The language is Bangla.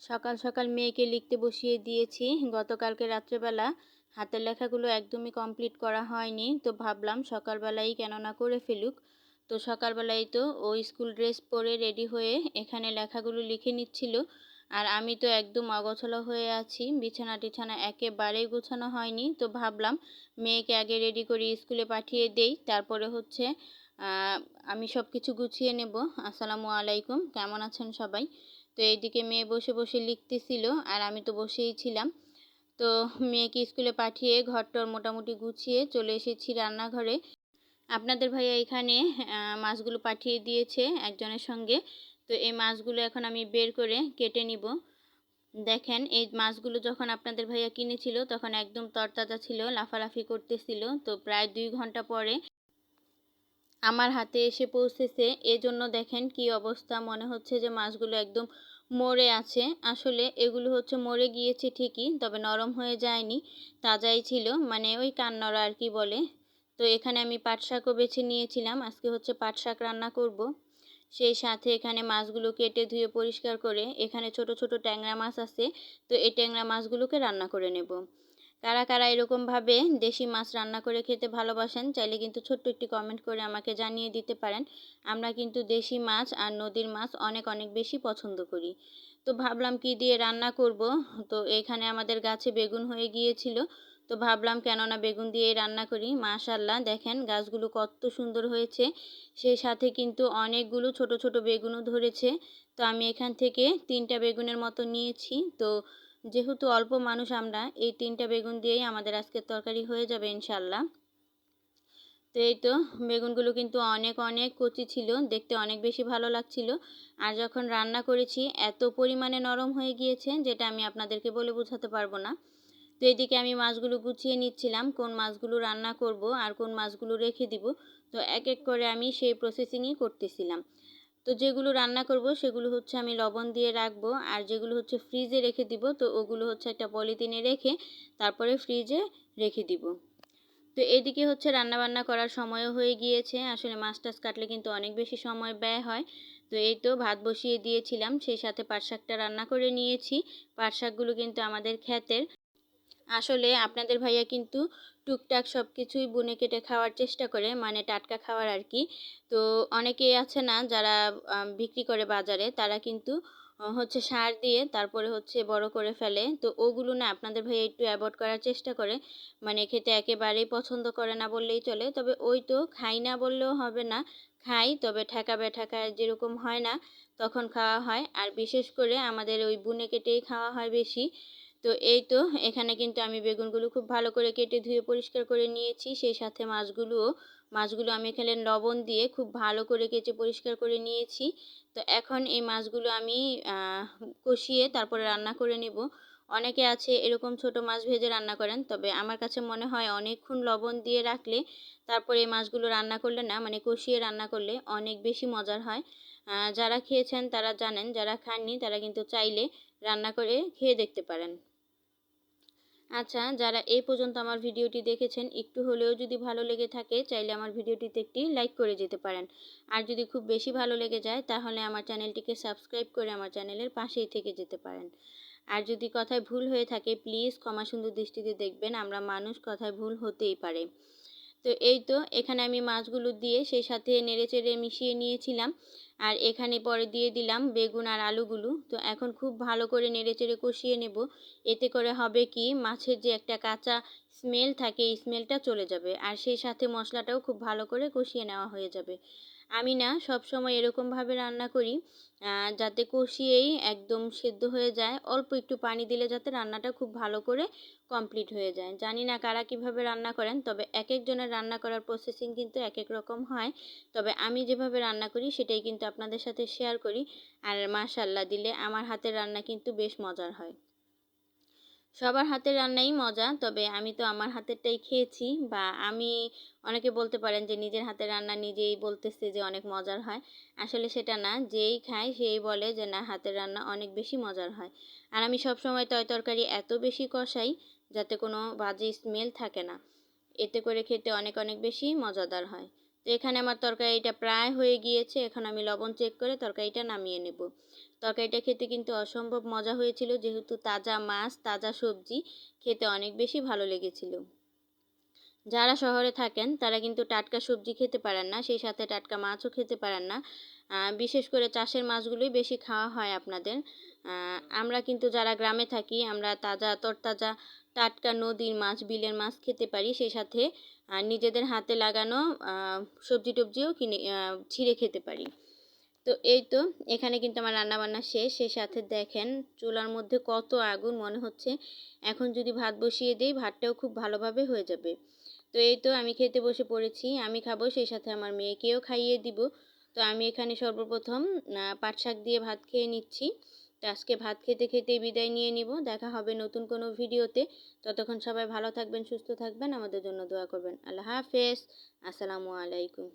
সকাল সকাল মেয়েকে লিখতে বসিয়ে দিয়েছি। গতকালকে রাত্রেবেলা হাতের লেখাগুলো একদমই কমপ্লিট করা হয়নি, তো ভাবলাম সকালবেলাই কেন না করে ফেলুক। তো সকালবেলাই তো ও স্কুল ড্রেস পরে রেডি হয়ে এখানে লেখাগুলো লিখে নিচ্ছিল, আর আমি তো একদম অগোছালো হয়ে আছি। বিছানা টিছানা একেবারেই গোছানো হয়নি, তো ভাবলাম মেয়েকে আগে রেডি করে স্কুলে পাঠিয়ে দেই, তারপরে হচ্ছে আমি সব কিছু গুছিয়ে নেব। আসসালামু আলাইকুম, কেমন আছেন সবাই? তো এইদিকে মেয়ে বসে বসে লিখতেছিল, আর আমি তো বসেই ছিলাম। তো মেয়েকে স্কুলে পাঠিয়ে ঘরটর মোটামুটি গুছিয়ে চলে এসেছি রান্নাঘরে। আপনাদের ভাইয়া এখানে মাছগুলো পাঠিয়ে দিয়েছে একজনের সঙ্গে। তো এই মাছগুলো এখন আমি বের করে কেটে নিব। দেখেন, এই মাছগুলো যখন আপনাদের ভাইয়া কিনেছিল তখন একদম তরতাজা ছিল, লাফালাফি করতেছিল। তো প্রায় 2 ঘন্টা পরে আমার হাতে এসে পৌঁছেছে। এজন্য দেখেন কি অবস্থা, মনে হচ্ছে যে মাছগুলো একদম মরে আছে। আসলে এগুলো হচ্ছে মরে গিয়েছে ঠিকই, তবে নরম হয়ে যায়নি, তাজাই ছিল, মানে ওই কান্নড়া আর কি বলে। তো এখানে আমি পাট শাকও বেছে নিয়েছিলাম, আজকে হচ্ছে পাট শাক রান্না করব। সেই সাথে এখানে মাছগুলো কেটে ধুয়ে পরিষ্কার করে, এখানে ছোট ছোট ট্যাংরা মাছ আছে, তো এই ট্যাংরা মাছগুলোকে রান্না করে নেব। কারা কারা এরকমভাবে দেশি মাছ রান্না করে খেতে ভালোবাসেন, চাইলে কিন্তু ছোট্ট একটি কমেন্ট করে আমাকে জানিয়ে দিতে পারেন। আমরা কিন্তু দেশি মাছ আর নদীর মাছ অনেক অনেক বেশি পছন্দ করি। তো ভাবলাম কি দিয়ে রান্না করব। তো এখানে আমাদের গাছে বেগুন হয়ে গিয়েছিল, তো ভাবলাম কেননা বেগুন দিয়ে রান্না করি। মাশাআল্লাহ, দেখেন গাছগুলো কত সুন্দর হয়েছে। সেই সাথে কিন্তু অনেকগুলো ছোট ছোট বেগুনও ধরেছে। তো আমি এখান থেকে 3টা বেগুনের মতো নিয়েছি। তো যেহেতু অল্প মানুষ আমরা, এই 3টা বেগুন দিয়েই আমাদের আজকের তরকারি হয়ে যাবে ইনশাল্লাহ। তো এই তো বেগুনগুলো কিন্তু অনেক অনেক কচি ছিল, দেখতে অনেক বেশি ভালো লাগছিল। আর যখন রান্না করেছি এত পরিমাণে নরম হয়ে গিয়েছে যেটা আমি আপনাদেরকে বলে বোঝাতে পারবো না। তো এদিকে আমি মাছগুলো গুছিয়ে নিচ্ছিলাম, কোন মাছগুলো রান্না করব আর কোন মাছগুলো রেখে দিব। তো এক এক করে আমি সেই প্রসেসিংই করতেছিলাম। তো যেগুলো রান্না করব সেগুলো হচ্ছে আমি লবণ দিয়ে রাখবো, আর যেগুলো হচ্ছে ফ্রিজে রেখে দিব তো ওগুলো হচ্ছে একটা পলিথিনে রেখে তারপরে ফ্রিজে রেখে দিব। তো এদিকে হচ্ছে রান্নাবান্না করার সময়ও হয়ে গিয়েছে। আসলে মাছ টাছ কাটলে কিন্তু অনেক বেশি সময় ব্যয় হয়। তো এই তো ভাত বসিয়ে দিয়েছিলাম, সেই সাথে পাট শাকটা রান্না করে নিয়েছি। পাট শাকগুলো কিন্তু আমাদের ক্ষেতের। আসলে আপনাদের ভাইয়া কিন্তু টুকটাক সব কিছুই বুনে কেটে খাওয়ার চেষ্টা করে, মানে টাটকা খাওয়ার আর কি। তো অনেকেই আছে না যারা বিক্রি করে বাজারে, তারা কিন্তু হচ্ছে সার দিয়ে তারপরে হচ্ছে বড় করে ফেলে। তো ওগুলো না আপনাদের ভাইয়া একটু অ্যাভয়েড করার চেষ্টা করে, মানে খেতে একেবারেই পছন্দ করে না বললেই চলে। তবে ওই তো খাই না বললেও হবে না, খাই, তবে ঠেকা বেঠাকা যেরকম হয় না তখন খাওয়া হয়। আর বিশেষ করে আমাদের ওই বুনে কেটেই খাওয়া হয় বেশি। তো এই তো এখানে কিন্তু আমি বেগুনগুলো খুব ভালো করে কেটে ধুয়ে পরিষ্কার করে নিয়েছি, সেই সাথে মাছগুলো আমি এখানে লবণ দিয়ে খুব ভালো করে কেটে পরিষ্কার করে নিয়েছি। তো এখন এই মাছগুলো আমি কষিয়ে তারপরে রান্না করে নেব। অনেকে আছে এরকম ছোট মাছ ভেজে রান্না করেন, তবে আমার কাছে মনে হয় অনেকক্ষণ লবণ দিয়ে রাখলে তারপরে এই মাছগুলো রান্না করলে না, মানে কষিয়ে রান্না করলে অনেক বেশি মজার হয়। যারা খেয়েছেন তারা জানেন, যারা খাননি তারা কিন্তু চাইলে রান্না করে খেয়ে দেখতে পারেন। আচ্ছা, যারা এই পর্যন্ত আমার ভিডিওটি দেখেছেন, একটু হলেও যদি ভালো লেগে থাকে চাইলে আমার ভিডিওটিতে একটি লাইক করে যেতে পারেন। আর যদি খুব বেশি ভালো লেগে যায় তাহলে আমার চ্যানেলটিকে সাবস্ক্রাইব করে আমার চ্যানেলের পাশেই থেকে যেতে পারেন। আর যদি কথায় ভুল হয়ে থাকে প্লিজ ক্ষমা সুন্দর দৃষ্টিতে দেখবেন, আমরা মানুষ, কথায় ভুল হতেই পারে। তো এই তো এখানে আমি মাছগুলো দিয়ে সেই সাথে নেড়েচেড়ে মিশিয়ে নিয়েছিলাম, আর এখানে পরে দিয়ে দিলাম বেগুন আর আলুগুলো। তো এখন খুব ভালো করে নেড়েচেড়ে কষিয়ে নেব। এতে করে হবে কি, মাছের যে একটা কাঁচা স্মেল থাকে এই স্মেলটা চলে যাবে, আর সেই সাথে মশলাটাও খুব ভালো করে কষিয়ে নেওয়া হয়ে যাবে। আমি না সব সময় এরকমভাবে রান্না করি যাতে কষিয়েই একদম সেদ্ধ হয়ে যায়, অল্প একটু পানি দিলে যাতে রান্নাটা খুব ভালো করে কমপ্লিট হয়ে যায়। জানি না কারা কিভাবে রান্না করেন, তবে এক একজনের রান্না করার প্রসেসিং কিন্তু এক এক রকম হয়। তবে আমি যেভাবে রান্না করি সেটাই কিন্তু আপনাদের সাথে শেয়ার করি। আর মাশাআল্লাহ দিলে আমার হাতের রান্না কিন্তু বেশ মজার হয়। সবার হাতের রান্নাই মজা, তবে আমি তো আমার হাতেরটাই খেয়েছি, বা আমি, অনেকে বলতে পারেন যে নিজের হাতের রান্না নিজেই বলতেছে যে অনেক মজার হয়। আসলে সেটা না, যেই খায় সেই বলে যে না হাতের রান্না অনেক বেশি মজার হয়। আর আমি সব সময় তরকারি এত বেশি কষাই যাতে কোনো বাজে স্মেল থাকে না, এতে করে খেতে অনেক অনেক বেশি মজাদার হয়। তো এখানে আমার তরকারিটা প্রায় হয়ে গিয়েছে, এখন আমি লবণ চেক করে তরকারিটা নামিয়ে নেব। তরকারিটা খেতে কিন্তু অসম্ভব মজা হয়েছিল, যেহেতু তাজা মাছ, তাজা সবজি, খেতে অনেক বেশি ভালো লেগেছিল। যারা শহরে থাকেন তারা কিন্তু টাটকা সবজি খেতে পারেন না, সেই সাথে টাটকা মাছও খেতে পারেন না। বিশেষ করে চাষের মাছগুলোই বেশি খাওয়া হয় আপনাদের। আমরা কিন্তু যারা গ্রামে থাকি, আমরা তাজা তরতাজা টাটকা নদীর মাছ, বিলের মাছ খেতে পারি। সেই সাথে নিজেদের হাতে লাগানো সবজি টবজিও কিনে ছিঁড়ে খেতে পারি। তো এই তো এখানে কিন্তু আমার রান্নাবান্না শেষ। সেই সাথে দেখেন চুলার মধ্যে কত আগুন, মনে হচ্ছে এখন যদি ভাত বসিয়ে দিই ভাতটাও খুব ভালোভাবে হয়ে যাবে। তো এই তো আমি খেতে বসে পড়েছি, আমি খাবো, সেই সাথে আমার মেয়েকেও খাইয়ে দিব। তো আমি এখানে সর্বপ্রথম পাট শাক দিয়ে ভাত খেয়ে নিচ্ছি। তো আজকে ভাত খেতে খেতে বিদায় নিয়ে নিব। দেখা হবে নতুন কোনো ভিডিওতে। ততক্ষণ সবাই ভালো থাকবেন, সুস্থ থাকবেন, আমাদের জন্য দোয়া করবেন। আল্লাহ হাফেজ, আসসালামু আলাইকুম।